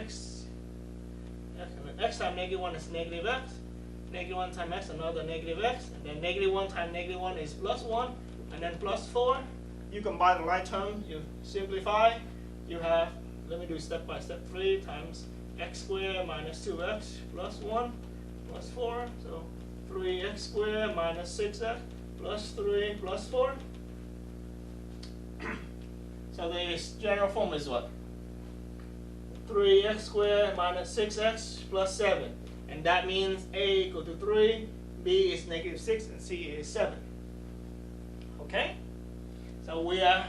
x, and x times negative 1 is negative x. Negative 1 times x, another negative x. And then negative 1 times negative 1 is plus 1. And then plus 4. You combine the right term, you simplify. You have, let me do step by step, 3 times x squared minus 2x plus 1 plus 4. So 3x squared minus 6x plus 3 plus 4. So the general form is what? 3x squared minus 6x plus 7. And that means A equal to 3, B is negative 6, and C is 7. Okay? So we are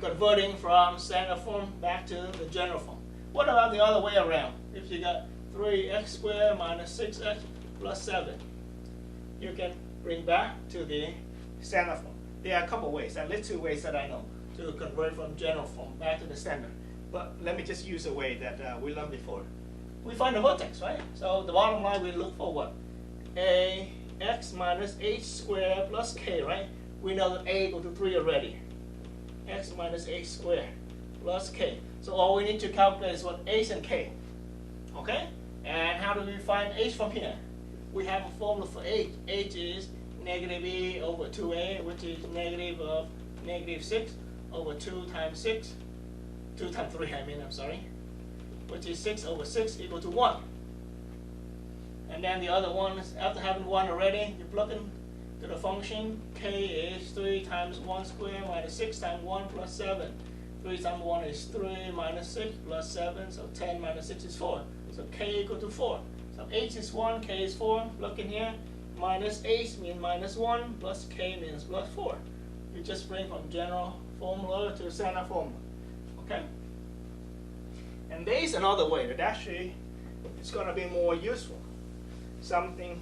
converting from standard form back to the general form. What about the other way around? If you got 3x squared minus 6x plus 7, you can bring back to the standard form. There are a couple ways, at least 2 ways that I know, to convert from general form back to the standard. But let me just use a way that we learned before. We find the vertex, right? So the bottom line, we look for what? Ax minus h squared plus k, right? We know that a equal to 3 already. X minus h squared plus k. So all we need to calculate is what? H and k. Okay? And how do we find h from here? We have a formula for h. H is negative e over 2a, which is negative of negative 6 over 2 times 6. 2 times 3, I'm sorry. Which is 6 over 6 equal to 1. And then the other one is, after having 1 already, you plug in to the function. K is 3 times 1 squared minus 6 times 1 plus 7. 3 times 1 is 3 minus 6 plus 7, so 10 minus 6 is 4. So k equal to 4. So h is 1, k is 4. Plug in here. Minus h means minus 1, plus k means plus 4. You just bring from general formula to standard formula. Okay? And there is another way that actually is going to be more useful. Something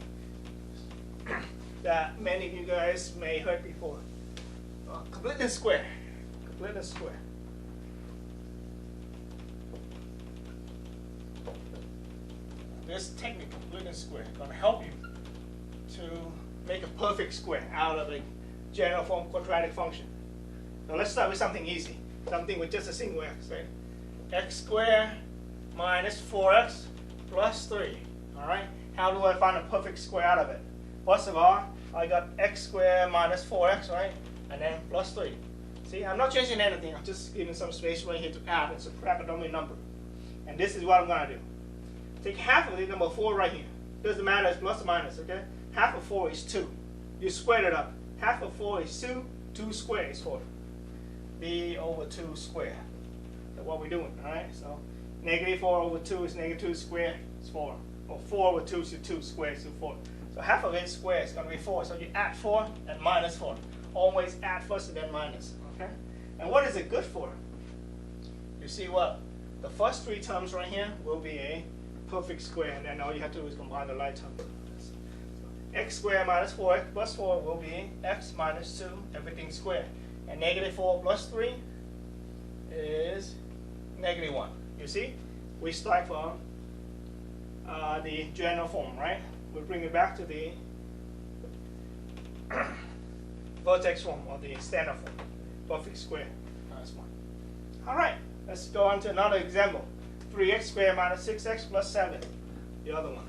that many of you guys may heard before. Completeness square. Completeness square. This technique, completeness square, is going to help you to make a perfect square out of a general form quadratic function. So let's start with something easy. Something with just a single x, right? X squared minus 4x plus 3. Alright? How do I find a perfect square out of it? First of all, I got x squared minus 4x, right? And then plus 3. See, I'm not changing anything. I'm just giving some space right here to add and subtract a dummy number. And this is what I'm going to do. Take half of the number 4 right here. Doesn't matter, it's plus or minus, okay? Half of 4 is 2. You squared it up. Half of 4 is 2. 2 squared is 4. B over 2 squared. That's what we're doing, alright? So negative 4 over 2 is negative 2 squared, is 4. Or 4 over 2 is 2 squared, is 4. So half of it squared is going to be 4. So you add 4 and minus 4. Always add first and then minus, okay? And what is it good for? You see what? The first 3 terms right here will be a perfect square, and then all you have to do is combine the right terms. So x squared minus 4x plus 4 will be x minus 2, everything squared. And negative 4 plus 3 is negative 1. You see? We start from the general form, right? We'll bring it back to the vertex form or the standard form. Perfect square. That's one. Alright, let's go on to another example. 3x squared minus 6x plus 7. The other one.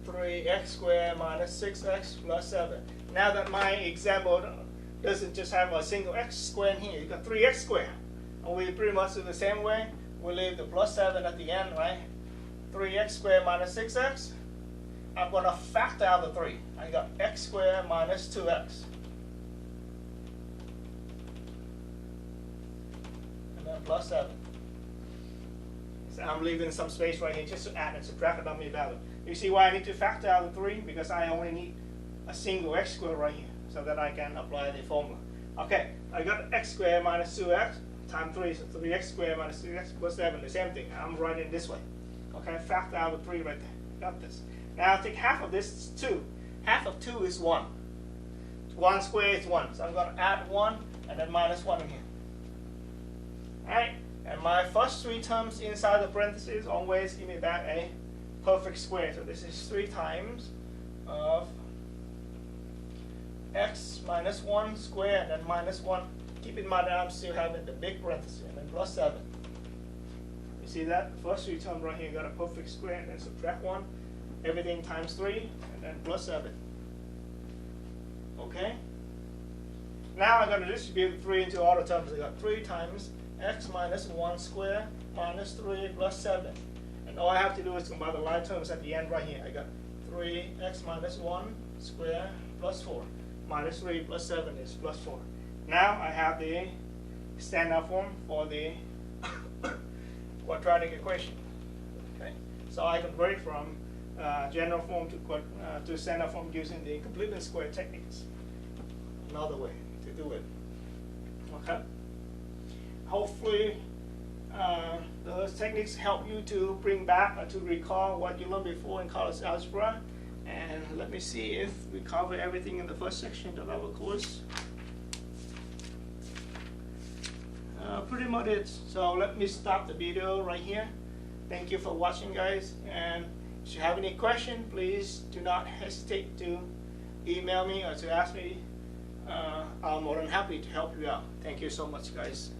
3x squared minus 6x plus 7. Now that my example doesn't just have a single x squared in here, you got 3x squared. And we pretty much do the same way. We leave the plus 7 at the end, right? 3x squared minus 6x. I'm going to factor out the 3. I got x squared minus 2x. And then plus 7. So I'm leaving some space right here just to add and subtract a dummy value. You see why I need to factor out the 3? Because I only need a single x squared right here so that I can apply the formula. Okay, I got x squared minus 2x times 3, so 3x squared minus 6x plus 7, the same thing. I'm writing it this way. Okay, factor out the 3 right there. Got this. Now take half of this is 2. Half of 2 is 1. 1 squared is 1. So I'm going to add 1 and then minus 1 in here. Alright, and my first 3 terms inside the parentheses always give me back a perfect square. So this is 3 times of x minus 1 squared and then minus 1 keep in mind that I'm still having the big parenthesis and then plus 7. You see that? The first three terms right here got a perfect square, and then subtract 1. Everything times 3, and then plus 7. Okay? Now I'm going to distribute 3 into all the terms. I got 3 times x minus 1 squared minus 3 plus 7. And all I have to do is combine the line terms at the end right here. I got 3x minus 1 squared plus 4. Minus 3 plus 7 is plus 4. Now I have the standard form for the quadratic equation. Okay? So I convert from general form to standard form using the completeness square techniques. Another way to do it. Okay? Hopefully those techniques help you to bring back or to recall what you learned before in college algebra. And let me see if we cover everything in the first section of our course. Pretty much it. So let me stop the video right here. Thank you for watching, guys. And if you have any question, please do not hesitate to email me or to ask me. I'm more than happy to help you out. Thank you so much, guys.